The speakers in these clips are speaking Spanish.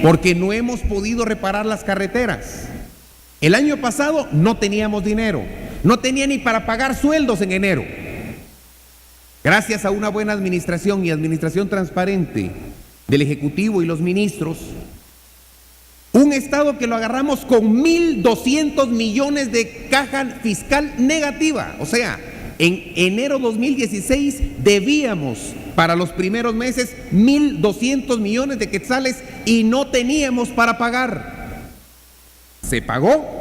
porque no hemos podido reparar las carreteras. El año pasado no teníamos dinero, no tenía ni para pagar sueldos en enero. Gracias a una buena administración y administración transparente del Ejecutivo y los ministros, un Estado que lo agarramos con 1.200 millones de caja fiscal negativa. O sea, en enero 2016 debíamos para los primeros meses 1.200 millones de quetzales y no teníamos para pagar. Se pagó.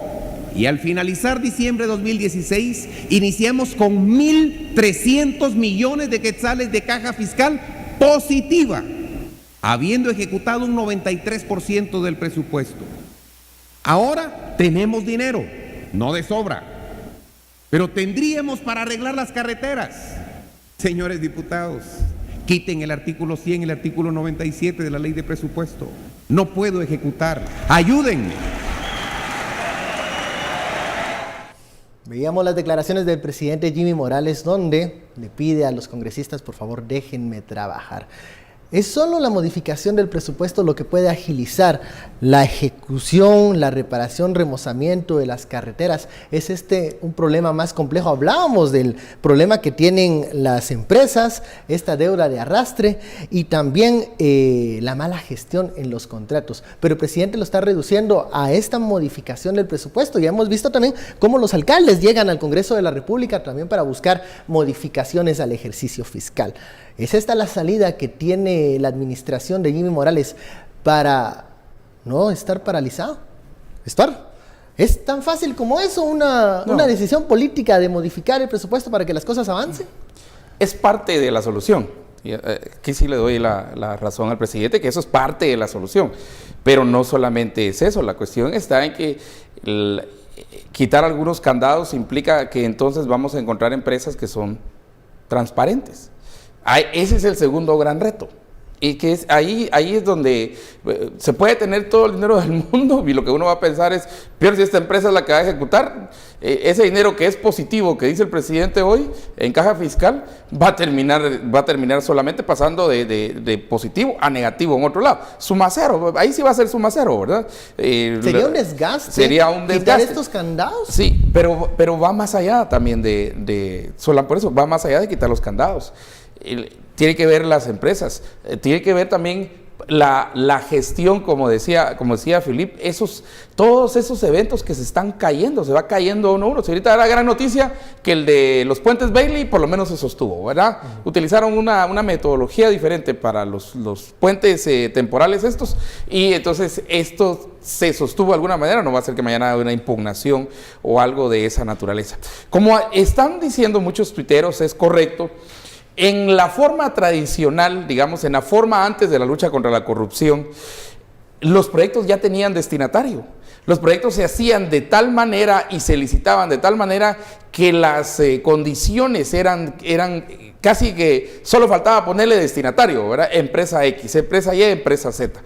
Y al finalizar diciembre de 2016, iniciamos con 1.300 millones de quetzales de caja fiscal positiva, habiendo ejecutado un 93% del presupuesto. Ahora tenemos dinero, no de sobra, pero tendríamos para arreglar las carreteras. Señores diputados, quiten el artículo 100 y el artículo 97 de la ley de presupuesto. No puedo ejecutar. Ayúdenme. Veíamos las declaraciones del presidente Jimmy Morales, donde le pide a los congresistas, por favor, déjenme trabajar. ¿Es solo la modificación del presupuesto lo que puede agilizar la ejecución, la reparación, remozamiento de las carreteras? ¿Es este un problema más complejo? Hablábamos del problema que tienen las empresas, esta deuda de arrastre y también la mala gestión en los contratos. Pero el presidente lo está reduciendo a esta modificación del presupuesto. Ya hemos visto también cómo los alcaldes llegan al Congreso de la República también para buscar modificaciones al ejercicio fiscal. ¿Es esta la salida que tiene la administración de Jimmy Morales para no estar paralizado? ¿Es tan fácil como eso, una decisión política de modificar el presupuesto para que las cosas avancen? Es parte de la solución. Aquí sí le doy la razón al presidente, que eso es parte de la solución. Pero no solamente es eso, la cuestión está en que quitar algunos candados implica que entonces vamos a encontrar empresas que son transparentes. Ese es el segundo gran reto. Y que es ahí es donde se puede tener todo el dinero del mundo y lo que uno va a pensar es, peor si esta empresa es la que va a ejecutar, ese dinero que es positivo, que dice el presidente hoy, en caja fiscal, va a terminar solamente pasando de positivo a negativo en otro lado. Suma cero, ahí sí va a ser suma cero, ¿verdad? ¿Sería un desgaste? Sería un desgaste. ¿Quitar estos candados? Sí, pero va más allá también solo por eso, va más allá de quitar los candados. Tiene que ver las empresas, tiene que ver también la gestión, como decía Philip, todos esos eventos que se están cayendo, se va cayendo uno a uno. Si ahorita era la gran noticia que el de los puentes Bailey por lo menos se sostuvo, ¿verdad? Utilizaron una metodología diferente para los puentes temporales estos, y entonces esto se sostuvo de alguna manera. No va a ser que mañana haya una impugnación o algo de esa naturaleza. Como están diciendo muchos tuiteros, es correcto. En la forma tradicional, digamos, en la forma antes de la lucha contra la corrupción, los proyectos ya tenían destinatario. Los proyectos se hacían de tal manera y se licitaban de tal manera que las condiciones eran casi que solo faltaba ponerle destinatario, ¿verdad? Empresa X, empresa Y, empresa Z.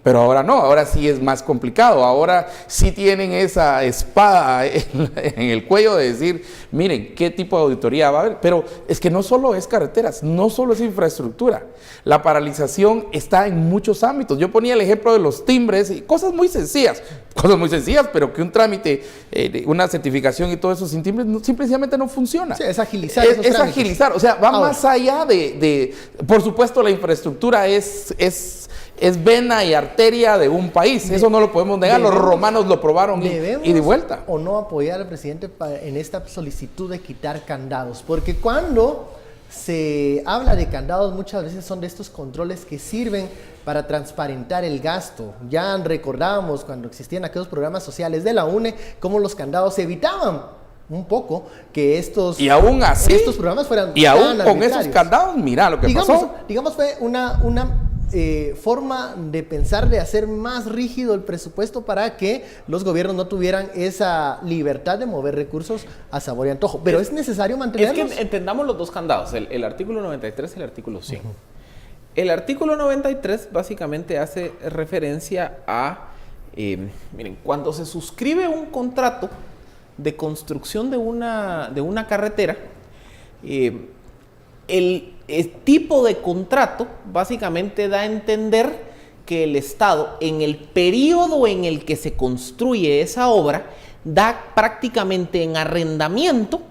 Pero ahora no, ahora sí es más complicado, ahora sí tienen esa espada en el cuello de decir, miren, ¿qué tipo de auditoría va a haber? Pero es que no solo es carreteras, no solo es infraestructura, la paralización está en muchos ámbitos. Yo ponía el ejemplo de los timbres y cosas muy sencillas, pero que un trámite, una certificación y todo eso sin timbres simplemente no funciona. Sí, es agilizar es agilizar, o sea, va más allá por supuesto, la infraestructura es vena y arteria de un país, eso no lo podemos negar, los romanos lo probaron y de vuelta. ¿O no apoyar al presidente en esta solicitud de quitar candados? Porque cuando se habla de candados, muchas veces son de estos controles que sirven para transparentar el gasto. Ya recordábamos cuando existían aquellos programas sociales de la UNE, cómo los candados evitaban un poco que estos programas fueran y aún con esos candados, mira lo que pasó. Digamos fue una forma de pensar de hacer más rígido el presupuesto para que los gobiernos no tuvieran esa libertad de mover recursos a sabor y antojo. Pero es necesario mantenerlos. Es que entendamos los dos candados, el artículo 93 y el artículo 100. El artículo 93 básicamente hace referencia a, miren, cuando se suscribe un contrato de construcción de una carretera, el tipo de contrato básicamente da a entender que el Estado, en el periodo en el que se construye esa obra, da prácticamente en arrendamiento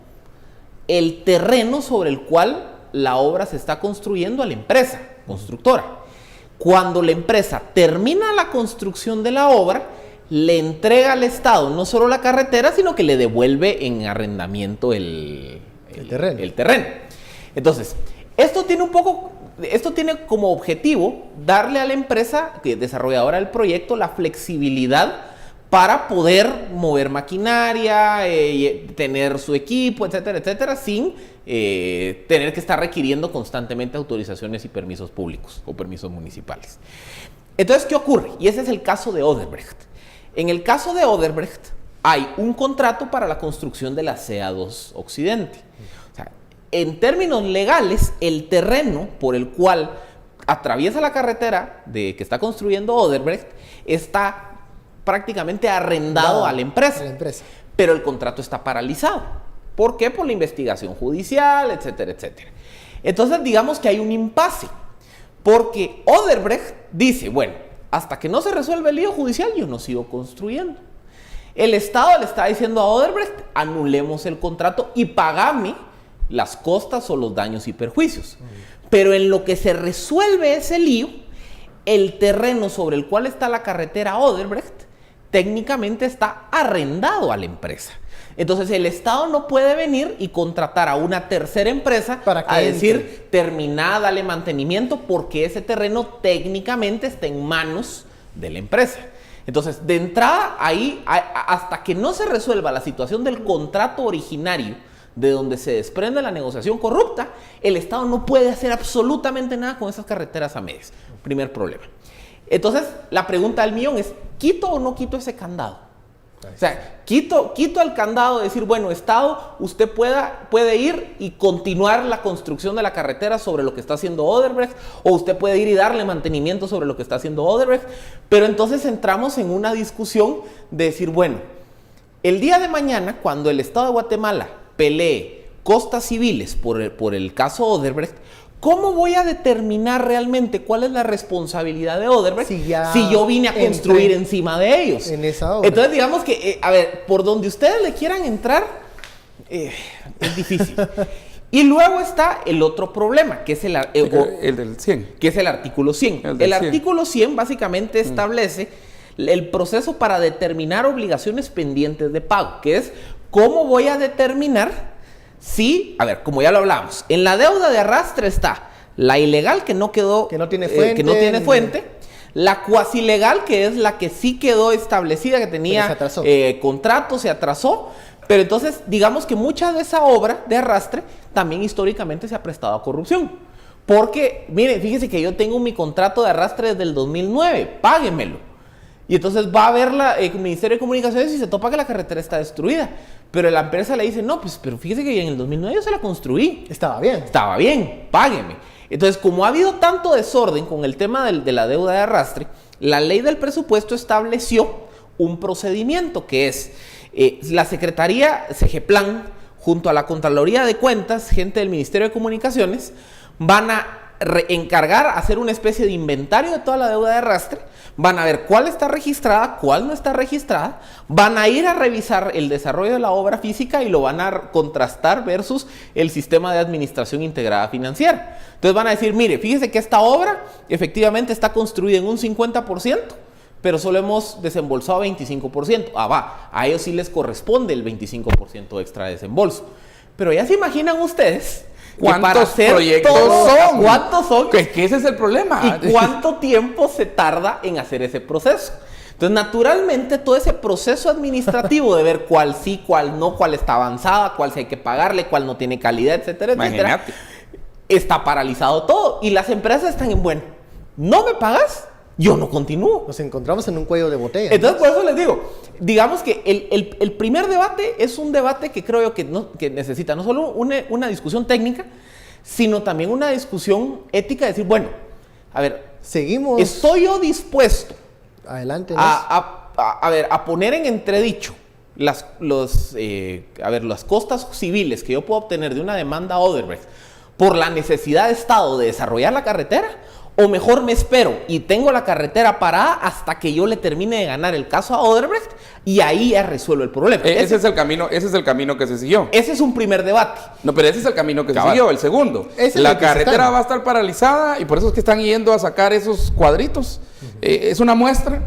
el terreno sobre el cual la obra se está construyendo a la empresa constructora. Cuando la empresa termina la construcción de la obra, le entrega al Estado no solo la carretera, sino que le devuelve en arrendamiento el terreno. Entonces, esto tiene como objetivo darle a la empresa desarrolladora del proyecto la flexibilidad para poder mover maquinaria, tener su equipo, etcétera, etcétera, sin tener que estar requiriendo constantemente autorizaciones y permisos públicos o permisos municipales. Entonces, ¿qué ocurre? Y ese es el caso de Odebrecht. En el caso de Odebrecht hay un contrato para la construcción de la CA2 Occidente. O sea, en términos legales, el terreno por el cual atraviesa la carretera que está construyendo Odebrecht está prácticamente arrendado a la empresa. Pero el contrato está paralizado. ¿Por qué? Por la investigación judicial, etcétera, etcétera. Entonces, digamos que hay un impasse. Porque Odebrecht dice, bueno, hasta que no se resuelva el lío judicial, yo no sigo construyendo. El Estado le está diciendo a Odebrecht, anulemos el contrato y pagame las costas o los daños y perjuicios. Pero en lo que se resuelve ese lío, el terreno sobre el cual está la carretera Odebrecht técnicamente está arrendado a la empresa. Entonces el Estado no puede venir y contratar a una tercera empresa a decir, terminá, dale mantenimiento, porque ese terreno técnicamente está en manos de la empresa. Entonces, de entrada, ahí, hasta que no se resuelva la situación del contrato originario, de donde se desprende la negociación corrupta, el Estado no puede hacer absolutamente nada con esas carreteras a medias. Primer problema. Entonces, la pregunta del millón es, ¿quito o no quito ese candado? O sea, quito el candado de decir, bueno, Estado, usted puede ir y continuar la construcción de la carretera sobre lo que está haciendo Odebrecht, o usted puede ir y darle mantenimiento sobre lo que está haciendo Odebrecht, pero entonces entramos en una discusión de decir, bueno, el día de mañana, cuando el Estado de Guatemala pelee costas civiles por el caso Odebrecht, ¿cómo voy a determinar realmente cuál es la responsabilidad de Odebrecht si yo vine a construir encima de ellos? En esa obra. Entonces, digamos que, a ver, por donde ustedes le quieran entrar, es difícil. Y luego está el otro problema, que es el del 100. Que es el artículo 100. El artículo 100 básicamente establece el proceso para determinar obligaciones pendientes de pago, que es cómo voy a determinar si, a ver, como ya lo hablamos, en la deuda de arrastre está la ilegal que no tiene fuente, la cuasi legal, que es la que sí quedó establecida, que tenía contrato, se atrasó, pero entonces digamos que mucha de esa obra de arrastre también históricamente se ha prestado a corrupción. Porque, miren, fíjense que yo tengo mi contrato de arrastre desde el 2009, páguemelo. Y entonces va a ver el Ministerio de Comunicaciones y se topa que la carretera está destruida. Pero la empresa le dice, no, pues, pero fíjese que en el 2009 yo se la construí. Estaba bien. Estaba bien, págueme. Entonces, como ha habido tanto desorden con el tema de la deuda de arrastre, la ley del presupuesto estableció un procedimiento que es la Secretaría Segeplan, junto a la Contraloría de Cuentas, gente del Ministerio de Comunicaciones, van a encargar hacer una especie de inventario de toda la deuda de arrastre, van a ver cuál está registrada, cuál no está registrada, van a ir a revisar el desarrollo de la obra física y lo van a contrastar versus el sistema de administración integrada financiera. Entonces van a decir, mire, fíjese que esta obra efectivamente está construida en un 50%, pero solo hemos desembolsado 25%. A ellos sí les corresponde el 25% extra de desembolso. Pero ya se imaginan ustedes ¿cuántos proyectos son? ¿Cuántos son? Que ese es el problema. ¿Y cuánto tiempo se tarda en hacer ese proceso? Entonces, naturalmente, todo ese proceso administrativo de ver cuál sí, cuál no, cuál está avanzada, cuál sí hay que pagarle, cuál no tiene calidad, etcétera, etcétera, está paralizado todo. Y las empresas están en, bueno, ¿no me pagas? Yo no continúo. Nos encontramos en un cuello de botella. Entonces, por eso les digo, digamos que el primer debate es un debate que creo yo que necesita no solo una discusión técnica, sino también una discusión ética, de decir, bueno, a ver, seguimos. ¿Estoy yo dispuesto a poner en entredicho las costas civiles que yo puedo obtener de una demanda Odebrecht por la necesidad de Estado de desarrollar la carretera? O mejor me espero y tengo la carretera parada hasta que yo le termine de ganar el caso a Odebrecht y ahí ya resuelvo el problema. Ese es el camino que se siguió. Ese es un primer debate. No, pero ese es el camino que se siguió. El segundo, Ese es la el que se carretera está. va a estar paralizada y por eso es que están yendo a sacar esos cuadritos. Es una muestra,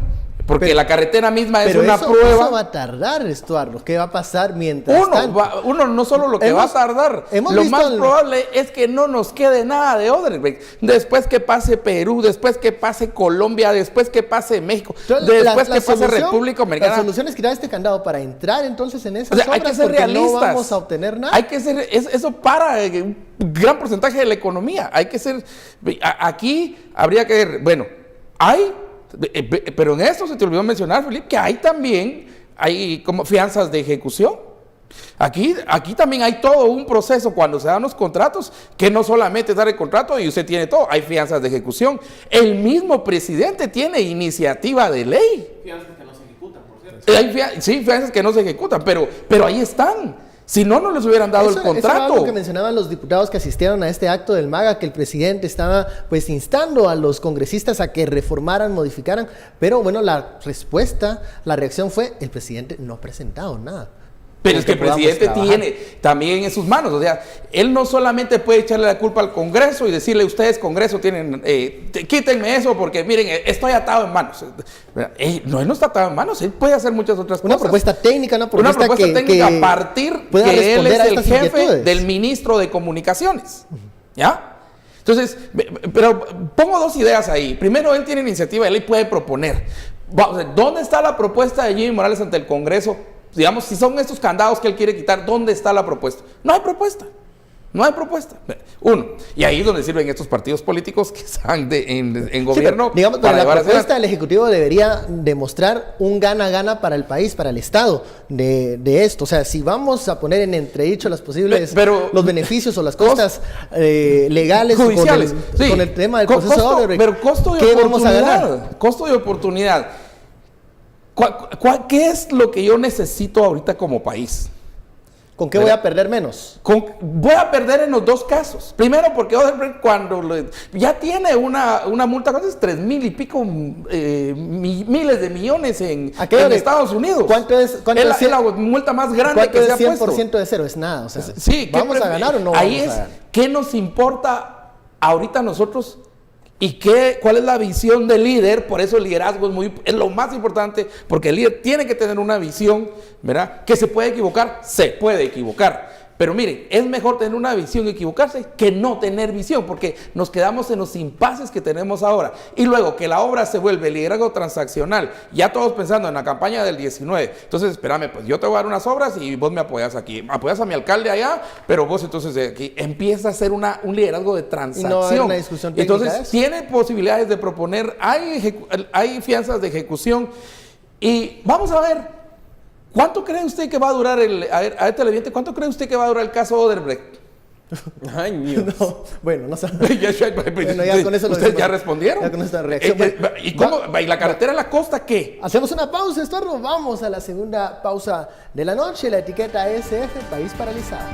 porque Pero- la carretera misma es Pero una eso prueba. va a tardar, Estuardo. ¿Qué va a pasar mientras tanto? Uno no solo lo que Hemos- va a tardar, hemos lo visto más el- probable es que no nos quede nada de Odebrecht. Después que pase Perú, después que pase Colombia, después que pase México, Entonces, después que pase solución- La República Dominicana. solución es quitar este candado para entrar entonces en esas O sea, hay obras que ser porque realistas. no vamos a obtener nada. Hay que ser, eso para un gran porcentaje de la economía. Hay que ser, aquí habría que ver, bueno, hay, pero en esto se te olvidó mencionar, Felipe, que hay como fianzas de ejecución. Aquí también hay todo un proceso cuando se dan los contratos, que no solamente es dar el contrato y usted tiene todo, hay fianzas de ejecución. El mismo presidente tiene iniciativa de ley. Fianzas que no se ejecutan, por cierto. Sí, fianzas que no se ejecutan, pero ahí están. Si no, no les hubieran dado el Eso era contrato. algo que mencionaban los diputados que asistieron a este acto del MAGA, que el presidente estaba pues instando a los congresistas a que reformaran, modificaran, pero bueno, la reacción fue, el presidente no ha presentado nada. Pero es que el podamos presidente trabajar. tiene también en sus manos, o sea, él no solamente puede echarle la culpa al Congreso y decirle, ustedes Congreso tienen, quítenme eso porque miren, estoy atado en manos. No, él no está atado en manos, él puede hacer muchas otras Una cosas. propuesta técnica, una Una propuesta, propuesta técnica que a partir pueda que él responder es a el estas jefe inquietudes. del ministro de Comunicaciones. ¿Ya? Entonces, pero pongo dos ideas ahí. Primero, él tiene iniciativa, él puede proponer. ¿Dónde está la propuesta de Jimmy Morales ante el Congreso? Digamos, si son estos candados que él quiere quitar, ¿dónde está la propuesta? No hay propuesta. No hay propuesta. Uno. Y ahí es donde sirven estos partidos políticos que están en gobierno. Sí, pero, digamos, para pero la llevar propuesta adelante. del Ejecutivo debería demostrar un gana-gana para el país, para el Estado de esto. O sea, si vamos a poner en entredicho las posibles, los beneficios o las costas legales judiciales, sí. con el tema del proceso de Odebrecht, pero costo de ¿qué vamos a ganar? oportunidad. Costo de oportunidad. ¿Qué es lo que yo necesito ahorita como país? ¿Con qué voy a perder menos? Voy a perder en los dos casos. Primero, porque Odebrecht ya tiene una multa, ¿cuánto es? 3,000 y pico miles de millones en Estados Unidos. ¿Cuánto es la multa más grande ¿cuánto que se es ha puesto? 100% de cero? Es nada. O sea, Sí, ¿vamos a ganar o no ahí vamos a es, ganar? ¿qué nos importa ahorita a nosotros? ¿Y cuál es la visión del líder? Por eso el liderazgo es lo más importante, porque el líder tiene que tener una visión, ¿verdad? Que se puede equivocar. Pero miren, es mejor tener una visión y equivocarse que no tener visión, porque nos quedamos en los impases que tenemos ahora. Y luego que la obra se vuelve liderazgo transaccional, ya todos pensando en la campaña del 19. Entonces, espérame, pues yo te voy a dar unas obras y vos me apoyas aquí. Apoyas a mi alcalde allá, pero vos entonces aquí empieza a ser un liderazgo de transacción. Y no hay una discusión técnica entonces, de eso. tiene posibilidades de proponer, hay fianzas de ejecución. Y vamos a ver. ¿Cuánto cree usted que va a durar cuánto cree usted que va a durar el caso Odebrecht? Años. No, bueno, no sé. Bueno, ya con eso lo ¿Ustedes decimos. ya respondieron? Ya con esta reacción. ¿Y cómo? ¿Y la carretera en la costa qué? Hacemos una pausa, Estuardo. Vamos a la segunda pausa de la noche. La etiqueta SF, País Paralizado.